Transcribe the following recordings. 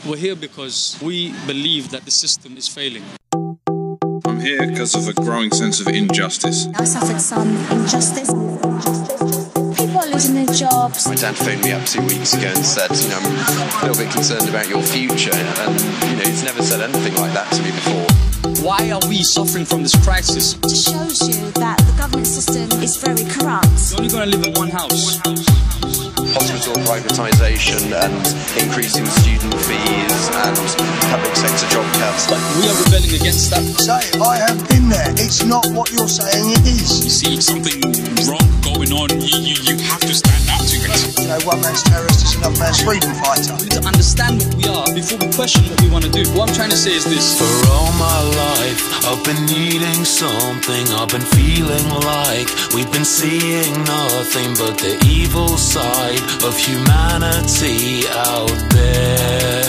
We're here because we believe that the system is failing. I'm here because of a growing sense of injustice. I suffered some injustice. People are losing their jobs. My dad phoned me up 2 weeks ago and said, you know, I'm a little bit concerned about your future, and you know, he's never said anything like that to me before. Why are we suffering from this crisis? It shows you that the government system is very corrupt. You're only going to live in one house. Hospital privatisation and increasing student fees and public sector job cuts. But we are rebelling against that. Say, I have been there. It's not what you're saying it is. You see something wrong going on, you have to stand up to it. You know, one man's terrorist is another man's freedom fighter. We need to understand what we are before we question what we want to do. What I'm trying to say is this. For all my life, I've been needing something. I've been feeling like we've been seeing nothing but the evil side of humanity out there.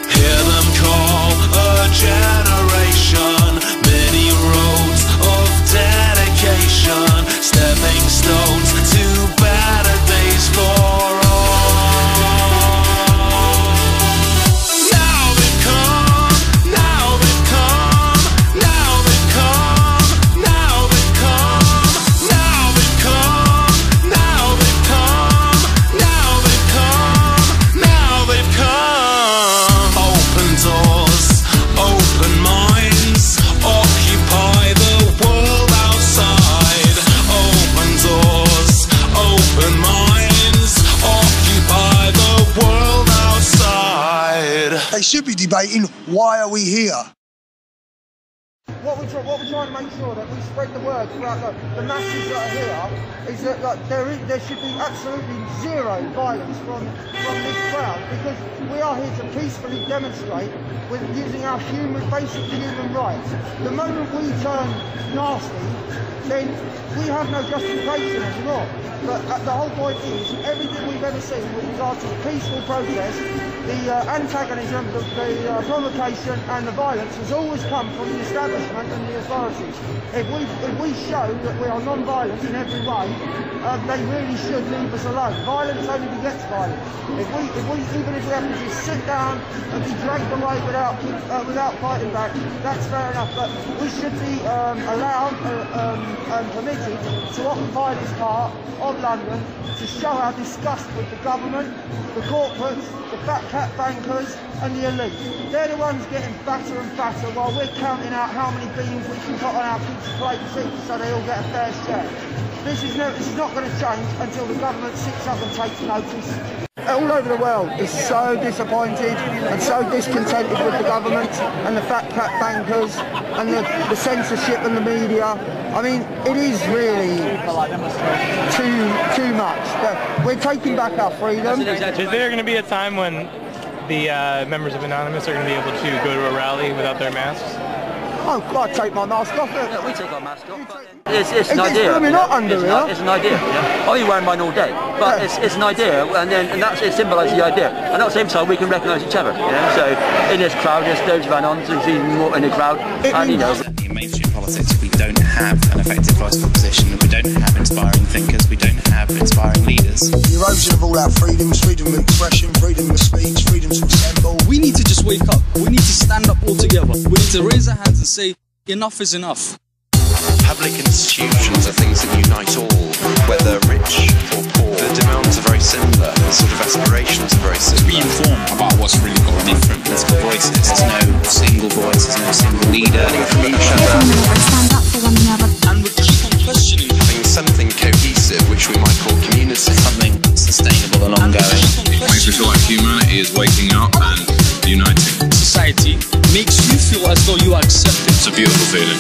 Hear them call a generation, many roads of dedication, stepping stones to better days for all. Now they've come, now they've come, now they've come, now they've come, now they've come, now they've come, now they've come, now they've come. Open doors, open minds, occupy the world outside. Open doors, open minds, occupy the world outside. They should be debating, why are we here? What we're trying to make sure that we spread the word throughout the masses that are here is that there should be absolutely zero violence from this crowd, because we are here to peacefully demonstrate with using our basic human rights. The moment we turn nasty, then we have no justification anymore. But the whole point is, everything we've ever seen with regard to the peaceful protest, the antagonism, the provocation and the violence has always come from the establishment and the authorities. If we show that we are non-violent in every way, they really should leave us alone. Violence only begets violence. Even if we have to just sit down and be dragged away without fighting back, that's fair enough. But we should be allowed and permitted to occupy this part of London to show our disgust with the government, the corporates, the fat cat bankers and the elite. They're the ones getting fatter and fatter while we're counting out how many beans we can put on our kids' plates each so they all get a fair share. This is not going to change until the government sits up and takes notice. All over the world is so disappointed and so discontented with the government and the fat cat bankers and the censorship and the media. I mean, it is really too much. We're taking back our freedom. Is there going to be a time when the members of Anonymous are going to be able to go to a rally without their masks? Oh, I take my mask off. Yeah, we take our mask off. It's an idea. It's an idea. Yeah. I'll be wearing mine all day, but yeah. it's an idea, and it symbolises the idea. And at the same time, we can recognise each other. You know? So in this crowd, there's loads of Anons, there's even more in the crowd, and you know. In mainstream politics, we don't have an effective voice for opposition. We don't have inspiring thinkers. We don't have inspiring leaders. The erosion of all our freedoms, freedom of expression, freedom of speech, freedom to assemble. We need to just wake up. We need to stand up all together. We need to raise our hands and say, enough is enough. Public institutions are things that unite all, whether rich or poor. The demands are very similar, the sort of aspirations are very similar. Be informed about what's really going on. Different political voices, there's no single voice, there's no single leader. Learning from each other. Stand up for one another. And we keep on questioning. Having something cohesive, which we might call community. Something sustainable and ongoing. Makes me feel like humanity is waking up and uniting. Society makes you feel as though you are accepted. It's a beautiful feeling.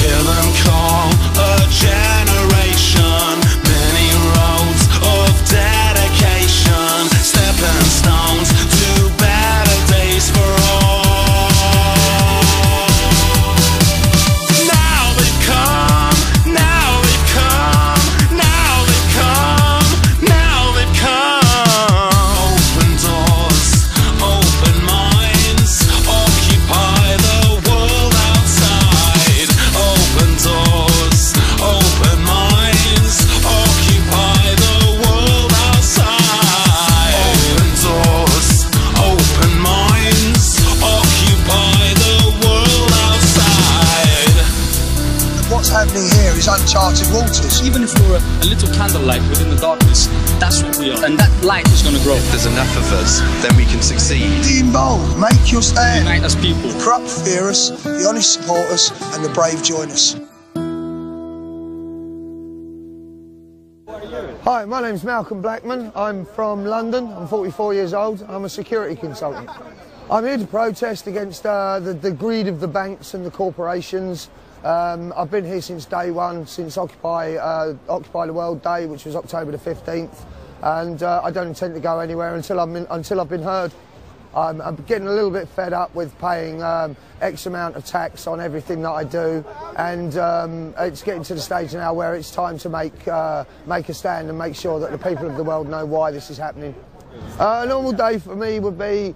Hear them call a generation, many roads of dedication, stepping stones to better days for all. Now they've come, now they've come, now they've come, now they've come. Open doors, open minds, occupy the world outside. Open doors, open waters. Even if we're a little candlelight within the darkness, that's what we are. And that light is going to grow. If there's enough of us, then we can succeed. Be involved, make your stand. Unite as people. The corrupt fear us, the honest support us, and the brave join us. Hi, my name's Malcolm Blackman. I'm from London. I'm 44 years old. I'm a security consultant. I'm here to protest against the greed of the banks and the corporations. I've been here since day one, since Occupy the World Day, which was October the 15th, and I don't intend to go anywhere until I've been heard. I'm getting a little bit fed up with paying X amount of tax on everything that I do, and it's getting to the stage now where it's time to make a stand and make sure that the people of the world know why this is happening. A normal day for me would be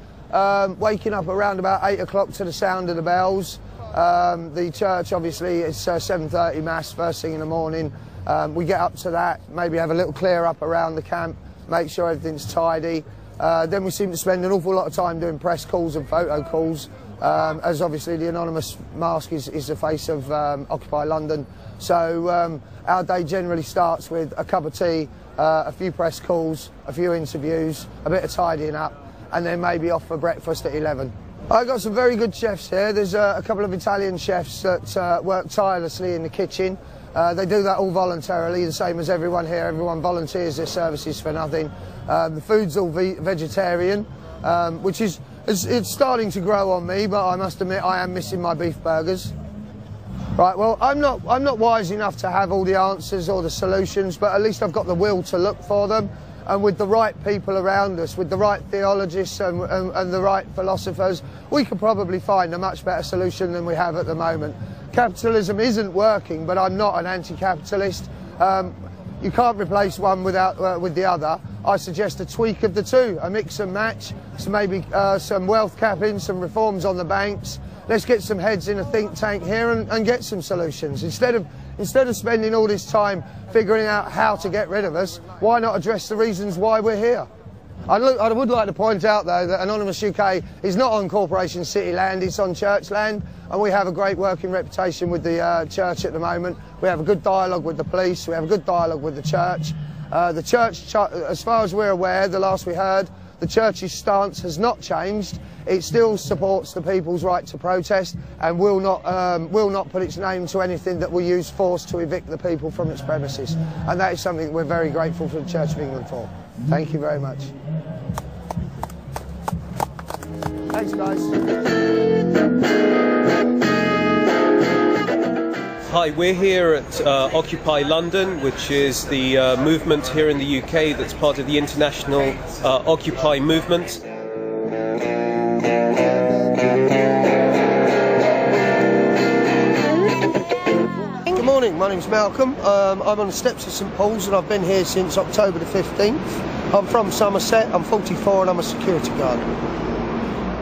waking up around about 8 o'clock to the sound of the bells. The church, obviously, it's 7:30 Mass, first thing in the morning. We get up to that, maybe have a little clear up around the camp, make sure everything's tidy. Then we seem to spend an awful lot of time doing press calls and photo calls, as obviously the anonymous mask is the face of Occupy London. So our day generally starts with a cup of tea, a few press calls, a few interviews, a bit of tidying up, and then maybe off for breakfast at 11. I've got some very good chefs here. There's a couple of Italian chefs that work tirelessly in the kitchen. They do that all voluntarily, the same as everyone here. Everyone volunteers their services for nothing. The food's all vegetarian, which it's starting to grow on me, but I must admit I am missing my beef burgers. Right, well, I'm not wise enough to have all the answers or the solutions, but at least I've got the will to look for them. And with the right people around us, with the right theologists and the right philosophers, we could probably find a much better solution than we have at the moment. Capitalism isn't working, but I'm not an anti-capitalist. You can't replace one with the other. I suggest a tweak of the two, a mix and match, so maybe some wealth capping, some reforms on the banks. Let's get some heads in a think tank here and get some solutions. Instead of spending all this time figuring out how to get rid of us, why not address the reasons why we're here? I would like to point out, though, that Anonymous UK is not on corporation city land, it's on church land, and we have a great working reputation with the church at the moment. We have a good dialogue with the police, we have a good dialogue with the church. The church, as far as we're aware, the last we heard, the church's stance has not changed. It still supports the people's right to protest and will not put its name to anything that will use force to evict the people from its premises. And that is something we're very grateful to the Church of England for. Thank you very much. Thanks, guys. Hi, we're here at Occupy London, which is the movement here in the UK that's part of the international Occupy movement. Good morning, my name's Malcolm. I'm on the steps of St Paul's and I've been here since October the 15th. I'm from Somerset, I'm 44 and I'm a security guard.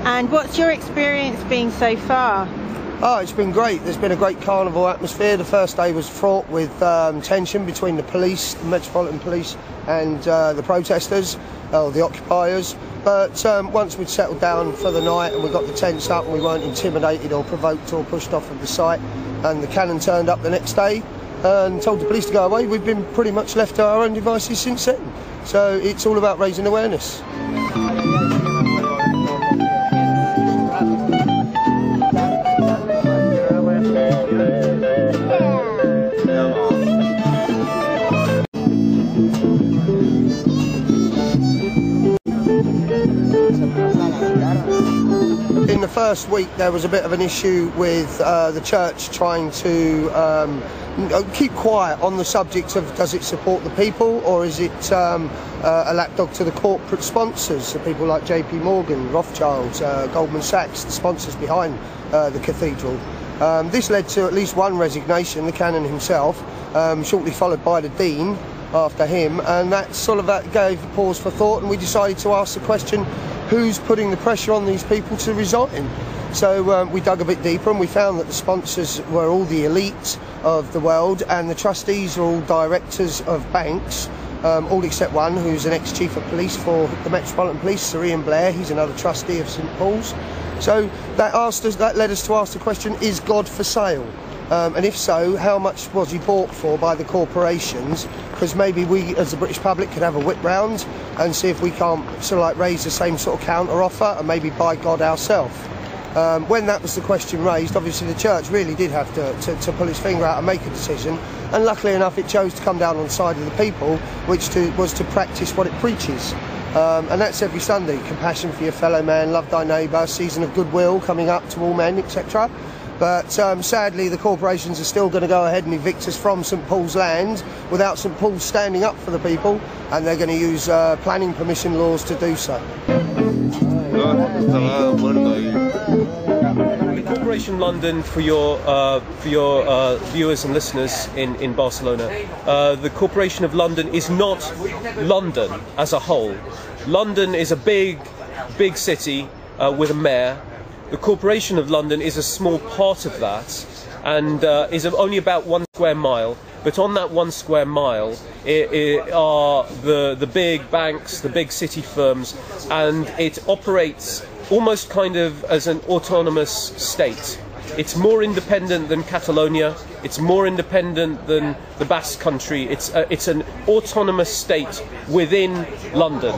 And what's your experience been so far? Oh, it's been great. There's been a great carnival atmosphere. The first day was fraught with tension between the police, the Metropolitan Police, and the protesters, or the occupiers. But once we'd settled down for the night and we got the tents up and we weren't intimidated or provoked or pushed off of the site, and the cannon turned up the next day and told the police to go away, we've been pretty much left to our own devices since then. So it's all about raising awareness. In the first week there was a bit of an issue with the church trying to keep quiet on the subject of does it support the people or is it a lapdog to the corporate sponsors, so people like JP Morgan, Rothschilds, Goldman Sachs, the sponsors behind the cathedral. This led to at least one resignation, the canon himself, shortly followed by the dean after him, and that gave pause for thought, and we decided to ask the question, who's putting the pressure on these people to resign? So we dug a bit deeper and we found that the sponsors were all the elite of the world and the trustees are all directors of banks, all except one who's an ex-chief of police for the Metropolitan Police, Sir Ian Blair. He's another trustee of St Paul's. So that led us to ask the question, is God for sale? And if so, how much was he bought for by the corporations? Because maybe we, as the British public, could have a whip round and see if we can't sort of like raise the same sort of counter offer and maybe buy God ourselves. When that was the question raised, obviously the church really did have to pull its finger out and make a decision, and luckily enough it chose to come down on the side of the people, which was to practice what it preaches. And that's every Sunday: compassion for your fellow man, love thy neighbour, season of goodwill coming up to all men, etc. But sadly the corporations are still going to go ahead and evict us from St Paul's land without St Paul's standing up for the people, and they're going to use planning permission laws to do so. The Corporation London, for your viewers and listeners in Barcelona, the Corporation of London is not London as a whole. London is a big city with a mayor. The Corporation of London is a small part of that, and is only about 1 square mile. But on that 1 square mile are the big banks, the big city firms, and it operates almost kind of as an autonomous state. It's more independent than Catalonia. It's more independent than the Basque Country. It's an autonomous state within London,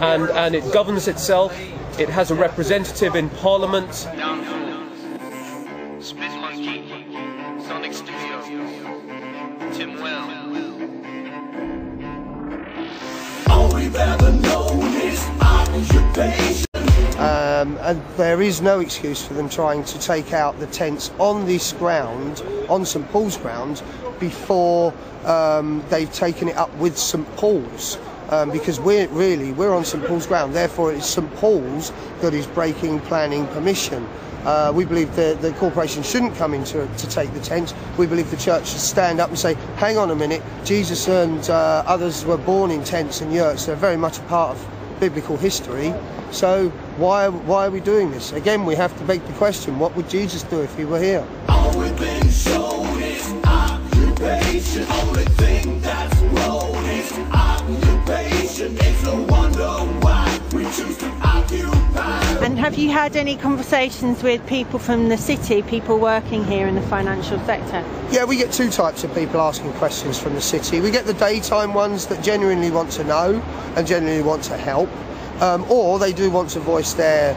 and it governs itself. It has a representative in Parliament. Split Monkey, Sonic Studio, Tim Well. All we've ever known is occupation. And there is no excuse for them trying to take out the tents on this ground, on St Paul's ground, before they've taken it up with St Paul's. Because we're on St Paul's ground, therefore it's St Paul's that is breaking planning permission. We believe the corporation shouldn't come in to take the tents. We believe the church should stand up and say, hang on a minute, Jesus and others were born in tents and yurts. They're very much a part of biblical history. So why are we doing this? Again, we have to make the question, what would Jesus do if he were here? All we've been shown is occupation. Only thing that's wrong is occupation. It's no wonder why we choose to occupy. And have you had any conversations with people from the city, people working here in the financial sector? Yeah, we get two types of people asking questions from the city. We get the daytime ones that genuinely want to know and genuinely want to help. Or they do want to voice their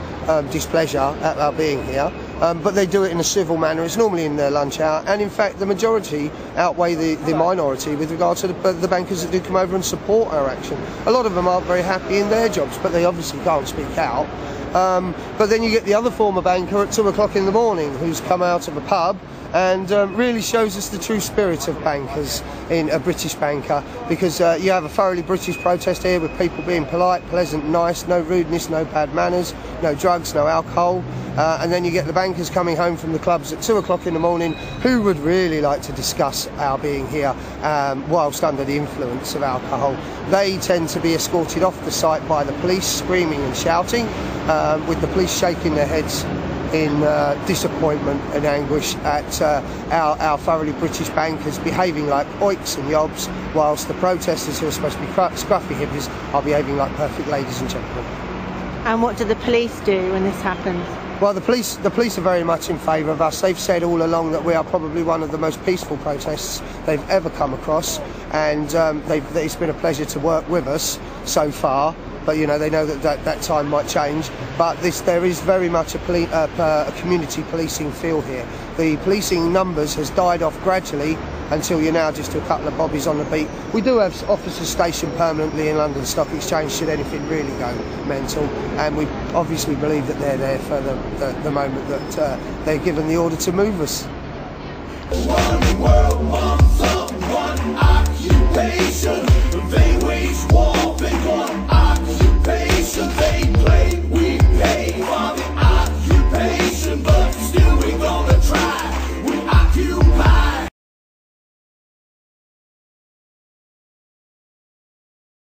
displeasure at our being here, but they do it in a civil manner. It's normally in their lunch hour, and in fact the majority outweigh the minority with regard to the bankers that do come over and support our action. A lot of them aren't very happy in their jobs, but they obviously can't speak out. But then you get the other former banker at 2 o'clock in the morning who's come out of a pub and really shows us the true spirit of bankers in a British banker, because you have a thoroughly British protest here with people being polite, pleasant, nice, no rudeness, no bad manners, no drugs, no alcohol, and then you get the bankers coming home from the clubs at 2 o'clock in the morning who would really like to discuss our being here whilst under the influence of alcohol. They tend to be escorted off the site by the police, screaming and shouting, with the police shaking their heads in disappointment and anguish at our thoroughly British bankers behaving like oiks and yobs, whilst the protesters, who are supposed to be scruffy hippies, are behaving like perfect ladies and gentlemen. And what do the police do when this happens? Well, the police are very much in favour of us. They've said all along that we are probably one of the most peaceful protests they've ever come across, and it's been a pleasure to work with us so far. But you know, they know that time might change. But there is very much a community policing feel here. The policing numbers has died off gradually until you're now just a couple of bobbies on the beat. We do have officers stationed permanently in London Stock Exchange should anything really go mental, and we obviously believe that they're there for the moment that they're given the order to move us. One world, one sun, one occupation. They wage war, they want occupation.